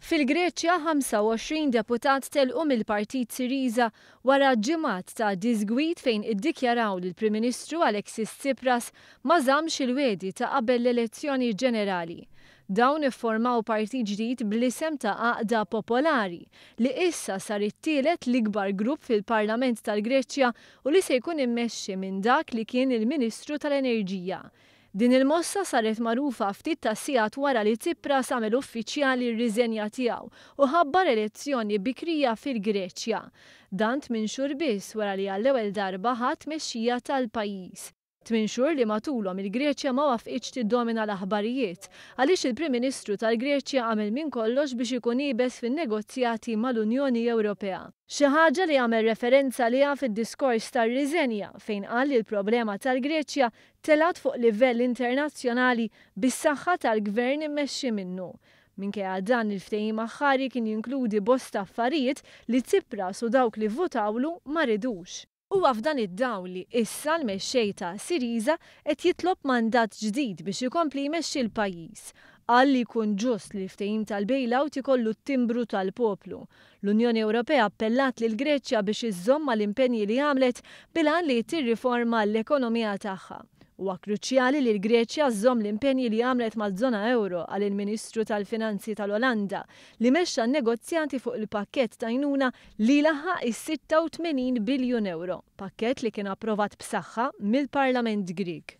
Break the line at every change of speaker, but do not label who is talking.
Fil-Greċja 25 deputat telqu mill-Partit Syriza wara ġimgħat ta' disgwit fejn iddikjaraw li l-Prim Ministru Alexis Tsipras ma żammx il-wiegħdi ta' qabel l-elezzjoni ġenerali. Dawn iffurmaw partit ġdid bl-isem ta' Għaqda Popolari li issa sar it-tielet l-ikbar grupp fil-Parlament tal-Greċja u li se jkun immexxi minn dak li kien il-Ministru tal-Enerġija. Din il-mossa saret magħrufa ftit ta' sigħat wara li Tsipras għamel uffiċjali r-riżenja tiegħu u ħabbar elezzjoni bikrija fil-Greċja. Dan 8 xhur biss wara li għall-ewwel darba ħadd tmexxija tal-pajjiż. 8 xhur li matulhom il-Greċja ma wafqitx tiddomina l-aħbarijiet għaliex il-Prim Ministru tal-Greċja għamel minn kollox biex ikun ibes fin-negozjati mal-Unjoni Ewropea. Xi ħaġa li għamel referenza liha fid-diskors tar-riżenja fejn qal li l-problema tal-Greċja telat fuq livell internazzjonali bis-saħħa tal-gvern immexxi minnu. Minkejja dan il-ftehim aħħari kien jinkludi bosta affarijiet li Tsipras u dawk li vvotawlu ma ridux. Huwa f'dan id-dawl li issa l-mexxej ta' Syriza qed jitlob mandat ġdid biex ikompli jmexxi l-pajjiż. Qal li jkun ġust li l-ftehim tal-bailout ikollu t-timbru tal-poplu. L-Unjoni Ewropea appellat lil Greċja biex iżomm mal-impenji li għamlet bil-għan li tirriforma l-ekonomija tagħha. Huwa kruċjali li l-Greċja żomm l-impenji li għamlet maż-żona euro għal il-Ministru tal-Finanzi tal-Olanda li mexxa n-negozjati fuq il-pakkett ta' għajnuna li laħaq is-86 biljun euro, pakkett li kien approvat b'saħħa mill-Parlament Grieg.